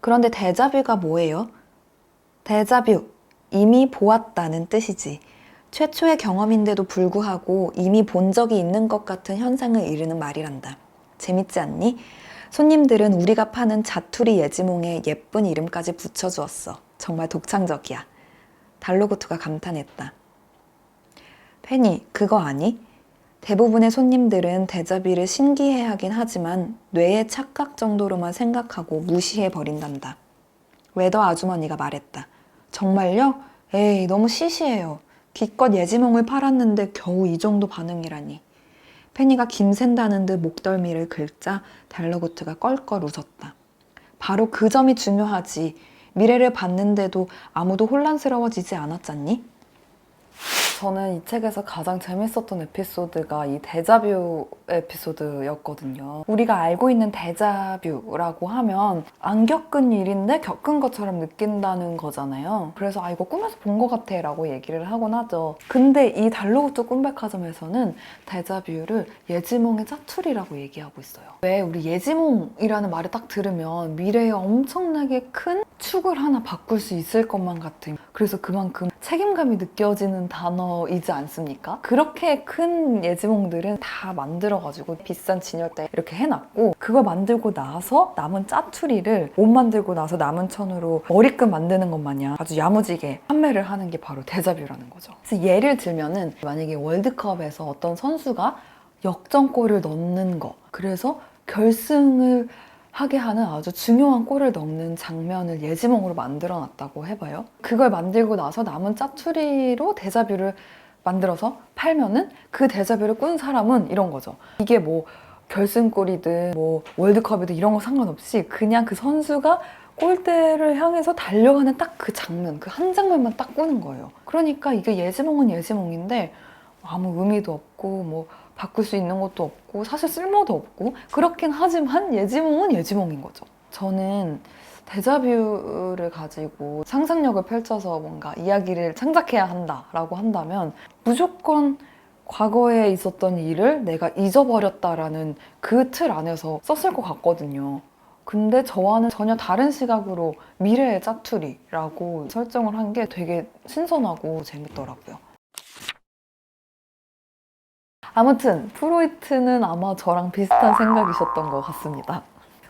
그런데 데자뷰가 뭐예요? 데자뷰, 이미 보았다는 뜻이지. 최초의 경험인데도 불구하고 이미 본 적이 있는 것 같은 현상을 이르는 말이란다. 재밌지 않니? 손님들은 우리가 파는 자투리 예지몽에 예쁜 이름까지 붙여주었어. 정말 독창적이야. 달로구트가 감탄했다. 페니, 그거 아니? 대부분의 손님들은 데자뷰를 신기해하긴 하지만 뇌의 착각 정도로만 생각하고 무시해버린단다. 웨더 아주머니가 말했다. 정말요? 에이, 너무 시시해요. 기껏 예지몽을 팔았는데 겨우 이 정도 반응이라니. 페니가 김샌다는 듯 목덜미를 긁자 달러구트가 껄껄 웃었다. 바로 그 점이 중요하지. 미래를 봤는데도 아무도 혼란스러워지지 않았잖니? 저는 이 책에서 가장 재밌었던 에피소드가 이 데자뷰 에피소드였거든요. 우리가 알고 있는 데자뷰라고 하면 안 겪은 일인데 겪은 것처럼 느낀다는 거잖아요. 그래서 아, 이거 꿈에서 본 것 같아 라고 얘기를 하곤 하죠. 근데 이 달로구트 꿈백화점에서는 데자뷰를 예지몽의 짜투리라고 얘기하고 있어요. 왜 우리 예지몽이라는 말을 딱 들으면 미래에 엄청나게 큰 축을 하나 바꿀 수 있을 것만 같은, 그래서 그만큼 책임감이 느껴지는 단어이지 않습니까? 그렇게 큰 예지몽들은 다 만들어가지고 비싼 진열대에 이렇게 해놨고, 그걸 만들고 나서 남은 짜투리를 못 만들고 나서 남은 천으로 머리끈 만드는 것 마냥 아주 야무지게 판매를 하는 게 바로 데자뷰라는 거죠. 그래서 예를 들면은 만약에 월드컵에서 어떤 선수가 역전골을 넣는 거, 그래서 결승을 하게 하는 아주 중요한 골을 넣는 장면을 예지몽으로 만들어 놨다고 해봐요. 그걸 만들고 나서 남은 짜투리로 데자뷰를 만들어서 팔면은 그 데자뷰를 꾼 사람은 이런 거죠. 이게 뭐 결승골이든 뭐 월드컵이든 이런 거 상관없이 그냥 그 선수가 골대를 향해서 달려가는 딱 그 장면, 그 한 장면만 딱 꾸는 거예요. 그러니까 이게 예지몽은 예지몽인데 아무 의미도 없고 뭐 바꿀 수 있는 것도 없고 사실 쓸모도 없고 그렇긴 하지만 예지몽은 예지몽인 거죠. 저는 데자뷰를 가지고 상상력을 펼쳐서 뭔가 이야기를 창작해야 한다라고 한다면 무조건 과거에 있었던 일을 내가 잊어버렸다라는 그 틀 안에서 썼을 것 같거든요. 근데 저와는 전혀 다른 시각으로 미래의 짜투리라고 설정을 한 게 되게 신선하고 재밌더라고요. 아무튼 프로이트는 아마 저랑 비슷한 생각이셨던 것 같습니다.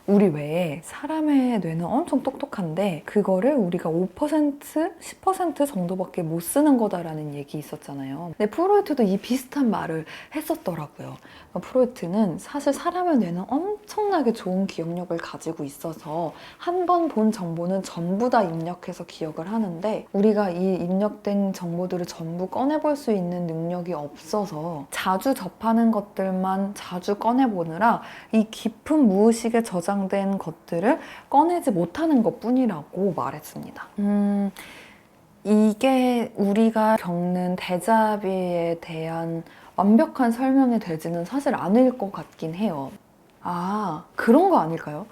우리 외에 사람의 뇌는 엄청 똑똑한데 그거를 우리가 5%, 10% 정도밖에 못 쓰는 거다라는 얘기 있었잖아요. 근데 프로이트도 이 비슷한 말을 했었더라고요. 프로이트는 사실 사람의 뇌는 엄청나게 좋은 기억력을 가지고 있어서 한 번 본 정보는 전부 다 입력해서 기억을 하는데 우리가 이 입력된 정보들을 전부 꺼내볼 수 있는 능력이 없어서 자주 접하는 것들만 자주 꺼내보느라 이 깊은 무의식에 저장된 것들을 꺼내지 못하는 것뿐이라고 말했습니다. 이게 우리가 겪는 데자뷰에 대한 완벽한 설명이 되지는 사실 않을 것 같긴 해요. 아, 그런 거 아닐까요?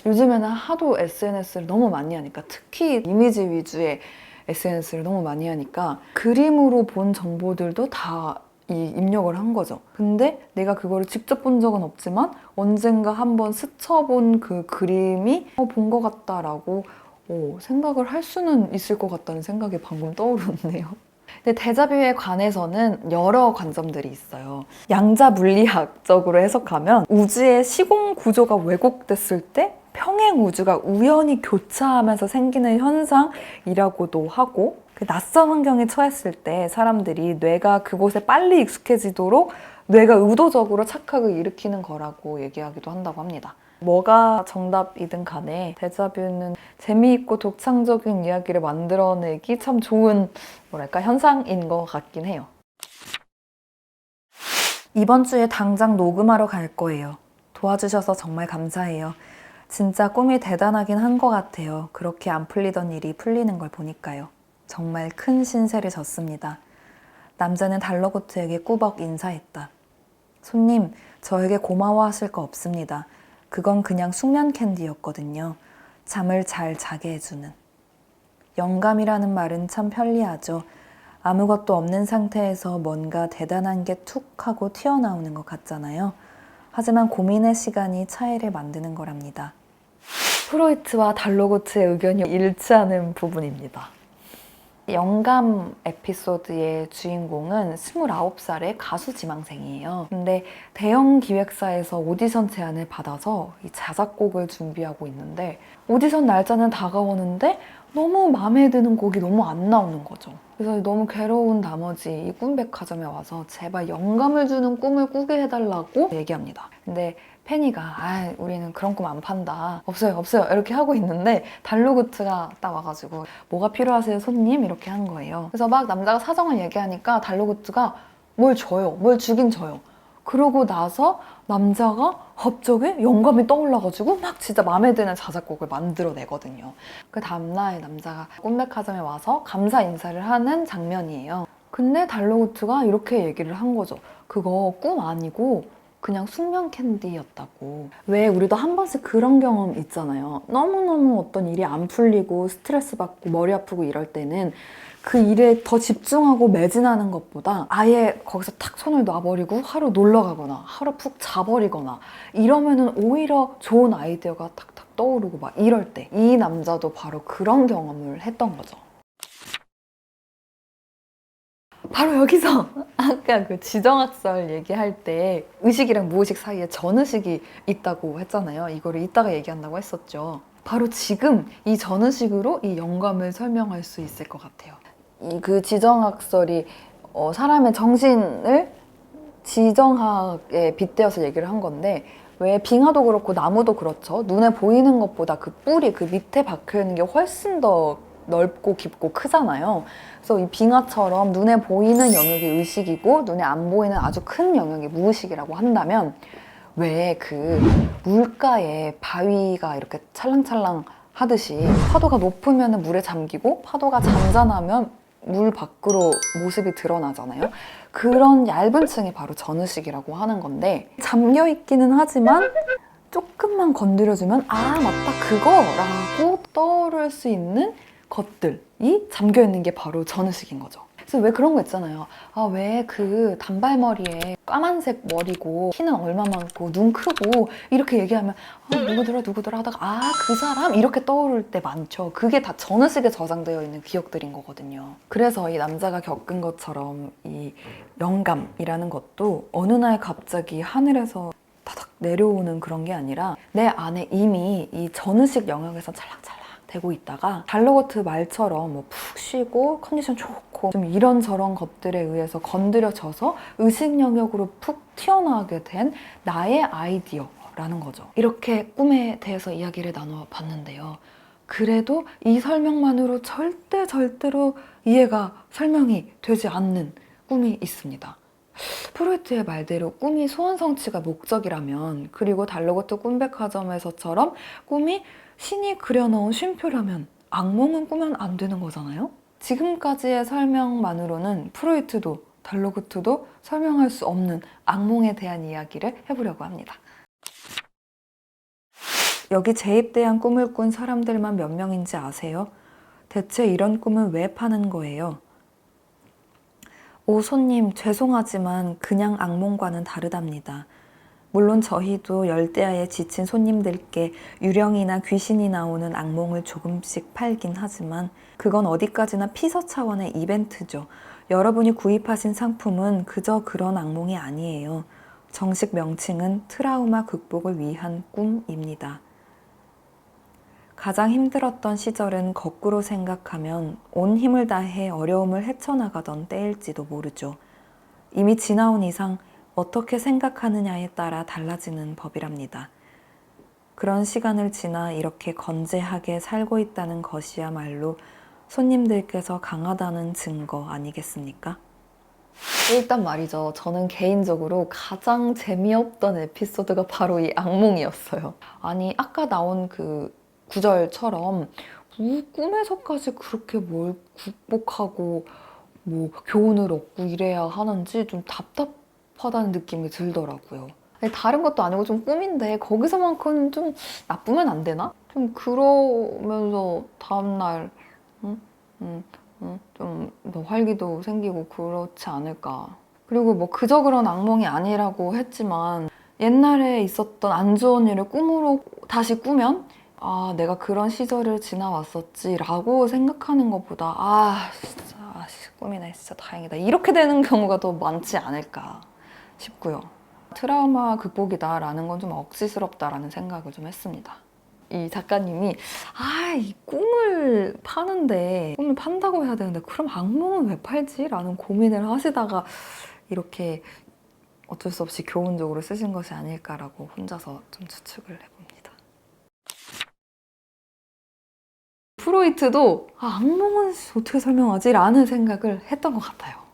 요즘에는 하도 SNS를 너무 많이 하니까, 특히 이미지 위주의 SNS를 너무 많이 하니까 그림으로 본 정보들도 다 입력을 한 거죠. 근데 내가 그거를 직접 본 적은 없지만 언젠가 한번 스쳐본 그 그림이 본 것 같다라고 생각을 할 수는 있을 것 같다는 생각이 방금 떠오르네요. 근데 데자뷰에 관해서는 여러 관점들이 있어요. 양자 물리학적으로 해석하면 우주의 시공 구조가 왜곡됐을 때 평행 우주가 우연히 교차하면서 생기는 현상이라고도 하고, 그 낯선 환경에 처했을 때 사람들이 뇌가 그곳에 빨리 익숙해지도록 뇌가 의도적으로 착각을 일으키는 거라고 얘기하기도 한다고 합니다. 뭐가 정답이든 간에 데자뷰는 재미있고 독창적인 이야기를 만들어내기 참 좋은 현상인 것 같긴 해요. 이번 주에 당장 녹음하러 갈 거예요. 도와주셔서 정말 감사해요. 진짜 꿈이 대단하긴 한 것 같아요. 그렇게 안 풀리던 일이 풀리는 걸 보니까요. 정말 큰 신세를 졌습니다. 남자는 달러구트에게 꾸벅 인사했다. 손님, 저에게 고마워하실 거 없습니다. 그건 그냥 숙면 캔디였거든요. 잠을 잘 자게 해주는. 영감이라는 말은 참 편리하죠. 아무것도 없는 상태에서 뭔가 대단한 게 툭 하고 튀어나오는 것 같잖아요. 하지만 고민의 시간이 차이를 만드는 거랍니다. 프로이트와 달로구트의 의견이 일치하는 부분입니다. 영감 에피소드의 주인공은 29살의 가수 지망생이에요. 근데 대형 기획사에서 오디션 제안을 받아서 이 자작곡을 준비하고 있는데 오디션 날짜는 다가오는데 너무 마음에 드는 곡이 너무 안 나오는 거죠. 그래서 너무 괴로운 나머지 이 꿈백화점에 와서 제발 영감을 주는 꿈을 꾸게 해달라고 얘기합니다. 근데 페니가 우리는 그런 꿈 안 판다. 없어요 없어요 이렇게 하고 있는데 달로구트가 딱 와가지고 뭐가 필요하세요 손님? 이렇게 한 거예요. 그래서 막 남자가 사정을 얘기하니까 달로구트가 뭘 줘요. 뭘 주긴 줘요. 그러고 나서 남자가 갑자기 영감이 떠올라가지고 막 진짜 마음에 드는 자작곡을 만들어내거든요. 그 다음날 남자가 꿈백화점에 와서 감사 인사를 하는 장면이에요. 근데 달로구트가 이렇게 얘기를 한 거죠. 그거 꿈 아니고 그냥 숙면 캔디였다고. 왜 우리도 한 번씩 그런 경험 있잖아요. 너무너무 어떤 일이 안 풀리고 스트레스 받고 머리 아프고 이럴 때는 그 일에 더 집중하고 매진하는 것보다 아예 거기서 탁 손을 놔버리고 하루 놀러 가거나 하루 푹 자버리거나 이러면은 오히려 좋은 아이디어가 탁탁 떠오르고 막 이럴 때 이 남자도 바로 그런 경험을 했던 거죠. 바로 여기서 아까 그 지정학설 얘기할 때 의식이랑 무의식 사이에 전의식이 있다고 했잖아요. 이거를 이따가 얘기한다고 했었죠. 바로 지금 이 전의식으로 이 영감을 설명할 수 있을 것 같아요. 그 지정학설이 사람의 정신을 지정학에 빗대어서 얘기를 한 건데 왜 빙하도 그렇고 나무도 그렇죠. 눈에 보이는 것보다 그 뿌리, 그 밑에 박혀있는 게 훨씬 더 넓고 깊고 크잖아요. 그래서 이 빙하처럼 눈에 보이는 영역이 의식이고 눈에 안 보이는 아주 큰 영역이 무의식이라고 한다면 왜 그 물가에 바위가 이렇게 찰랑찰랑 하듯이 파도가 높으면 물에 잠기고 파도가 잔잔하면 물 밖으로 모습이 드러나잖아요. 그런 얇은 층이 바로 전의식이라고 하는 건데 잠겨 있기는 하지만 조금만 건드려주면 맞다 그거라고 떠오를 수 있는 것들이 잠겨 있는 게 바로 전의식인 거죠. 그래서 왜 그런 거 있잖아요. 왜 그 단발머리에 까만색 머리고 키는 얼마 많고 눈 크고 이렇게 얘기하면 누구더라 하다가 그 사람? 이렇게 떠오를 때 많죠. 그게 다 전의식에 저장되어 있는 기억들인 거거든요. 그래서 이 남자가 겪은 것처럼 이 영감이라는 것도 어느 날 갑자기 하늘에서 바닥 내려오는 그런 게 아니라 내 안에 이미 이 전의식 영역에서 찰랑찰랑 되고 있다가 달로거트 말처럼 뭐 푹 쉬고 컨디션 좋고 좀 이런저런 것들에 의해서 건드려져서 의식 영역으로 푹 튀어나오게 된 나의 아이디어라는 거죠. 이렇게 꿈에 대해서 이야기를 나눠봤는데요. 그래도 이 설명만으로 절대로 이해가 설명이 되지 않는 꿈이 있습니다. 프로이트의 말대로 꿈이 소원 성취가 목적이라면 그리고 달로거트 꿈백화점에서처럼 꿈이 신이 그려놓은 쉼표라면 악몽은 꾸면 안 되는 거잖아요? 지금까지의 설명만으로는 프로이트도 달로구트도 설명할 수 없는 악몽에 대한 이야기를 해보려고 합니다. 여기 재입대한 꿈을 꾼 사람들만 몇 명인지 아세요? 대체 이런 꿈은 왜 파는 거예요? 오 손님, 죄송하지만 그냥 악몽과는 다르답니다. 물론 저희도 열대야에 지친 손님들께 유령이나 귀신이 나오는 악몽을 조금씩 팔긴 하지만 그건 어디까지나 피서 차원의 이벤트죠. 여러분이 구입하신 상품은 그저 그런 악몽이 아니에요. 정식 명칭은 트라우마 극복을 위한 꿈입니다. 가장 힘들었던 시절은 거꾸로 생각하면 온 힘을 다해 어려움을 헤쳐나가던 때일지도 모르죠. 이미 지나온 이상 어떻게 생각하느냐에 따라 달라지는 법이랍니다. 그런 시간을 지나 이렇게 건재하게 살고 있다는 것이야말로 손님들께서 강하다는 증거 아니겠습니까? 일단 말이죠. 저는 개인적으로 가장 재미없던 에피소드가 바로 이 악몽이었어요. 아니, 아까 나온 그 구절처럼 꿈에서까지 그렇게 뭘 극복하고 뭐 교훈을 얻고 이래야 하는지 좀 답답하다는 느낌이 들더라고요. 아니, 다른 것도 아니고 좀 꿈인데 거기서만큼 좀 나쁘면 안 되나? 좀 그러면서 다음날 좀뭐 활기도 생기고 그렇지 않을까. 그리고 뭐 그저 그런 악몽이 아니라고 했지만 옛날에 있었던 안 좋은 일을 꿈으로 다시 꾸면 아, 내가 그런 시절을 지나왔었지 라고 생각하는 것보다 진짜 꿈이네, 진짜 다행이다, 이렇게 되는 경우가 더 많지 않을까 싶고요. 트라우마 극복이다 라는 건 좀 억지스럽다라는 생각을 좀 했습니다. 이 작가님이 이 꿈을 파는데, 꿈을 판다고 해야 되는데 그럼 악몽은 왜 팔지? 라는 고민을 하시다가 이렇게 어쩔 수 없이 교훈적으로 쓰신 것이 아닐까라고 혼자서 좀 추측을 해봅니다. 프로이트도 악몽은 어떻게 설명하지? 라는 생각을 했던 것 같아요.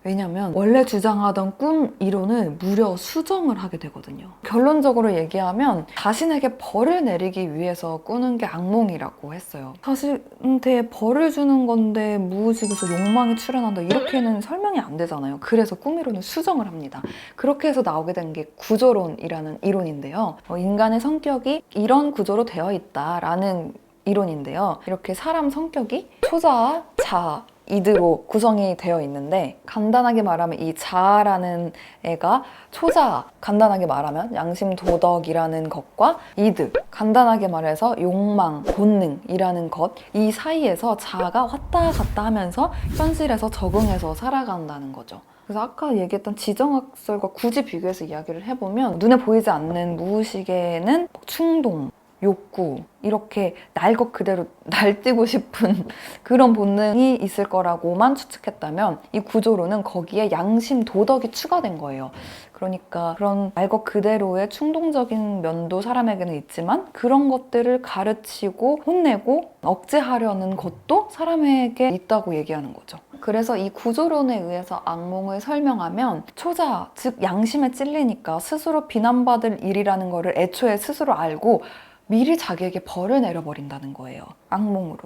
왜냐면 원래 주장하던 꿈 이론을 무려 수정을 하게 되거든요. 결론적으로 얘기하면 자신에게 벌을 내리기 위해서 꾸는 게 악몽이라고 했어요. 자신한테 벌을 주는 건데 무의식에서 욕망이 출현한다, 이렇게는 설명이 안 되잖아요. 그래서 꿈 이론을 수정을 합니다. 그렇게 해서 나오게 된 게 구조론이라는 이론인데요. 인간의 성격이 이런 구조로 되어 있다라는 이론인데요. 이렇게 사람 성격이 초자아, 자아, 이드로 구성이 되어 있는데, 간단하게 말하면 이 자아라는 애가 초자아, 간단하게 말하면 양심 도덕이라는 것과 이드, 간단하게 말해서 욕망, 본능이라는 것, 이 사이에서 자아가 왔다 갔다 하면서 현실에서 적응해서 살아간다는 거죠. 그래서 아까 얘기했던 지정학설과 굳이 비교해서 이야기를 해보면, 눈에 보이지 않는 무의식에는 충동, 욕구, 이렇게 날 것 그대로 날뛰고 싶은 그런 본능이 있을 거라고만 추측했다면, 이 구조로는 거기에 양심, 도덕이 추가된 거예요. 그러니까 그런 날 것 그대로의 충동적인 면도 사람에게는 있지만, 그런 것들을 가르치고 혼내고 억제하려는 것도 사람에게 있다고 얘기하는 거죠. 그래서 이 구조론에 의해서 악몽을 설명하면, 초자, 즉 양심에 찔리니까 스스로 비난받을 일이라는 거를 애초에 스스로 알고 미리 자기에게 벌을 내려버린다는 거예요. 악몽으로.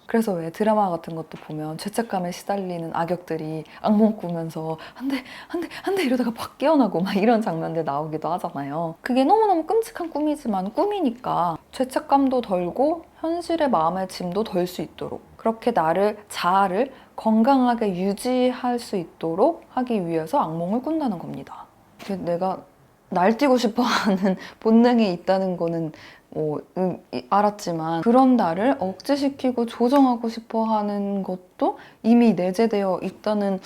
그래서 왜 드라마 같은 것도 보면 죄책감에 시달리는 악역들이 악몽 꾸면서 안 돼, 안 돼, 안 돼 이러다가 막 깨어나고 막 이런 장면들 나오기도 하잖아요. 그게 너무너무 끔찍한 꿈이지만 꿈이니까 죄책감도 덜고 현실의 마음의 짐도 덜 수 있도록, 그렇게 자아를 건강하게 유지할 수 있도록 하기 위해서 악몽을 꾼다는 겁니다. 내가 날뛰고 싶어하는 본능이 있다는 거는 알았지만, 그런 나를 억제시키고 조정하고 싶어하는 것도 이미 내재되어 있다는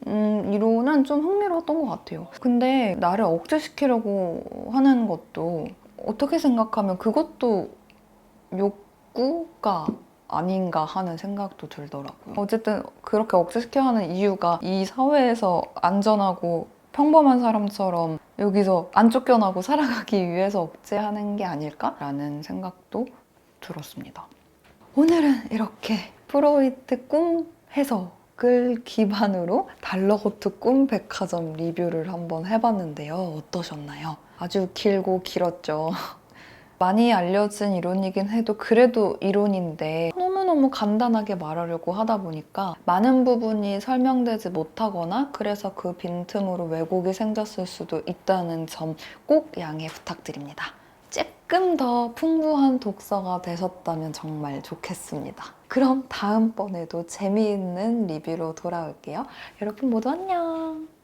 이론은 좀 흥미로웠던 것 같아요. 근데 나를 억제시키려고 하는 것도 어떻게 생각하면 그것도 욕구가 아닌가 하는 생각도 들더라고요. 어쨌든 그렇게 억제시켜야 하는 이유가 이 사회에서 안전하고 평범한 사람처럼 여기서 안 쫓겨나고 살아가기 위해서 억제하는 게 아닐까라는 생각도 들었습니다. 오늘은 이렇게 프로이트 꿈 해석을 기반으로 달러고트 꿈 백화점 리뷰를 한번 해봤는데요. 어떠셨나요? 아주 길고 길었죠. 많이 알려진 이론이긴 해도 그래도 이론인데 너무너무 간단하게 말하려고 하다 보니까 많은 부분이 설명되지 못하거나, 그래서 그 빈틈으로 왜곡이 생겼을 수도 있다는 점 꼭 양해 부탁드립니다. 조금 더 풍부한 독서가 되셨다면 정말 좋겠습니다. 그럼 다음번에도 재미있는 리뷰로 돌아올게요. 여러분 모두 안녕!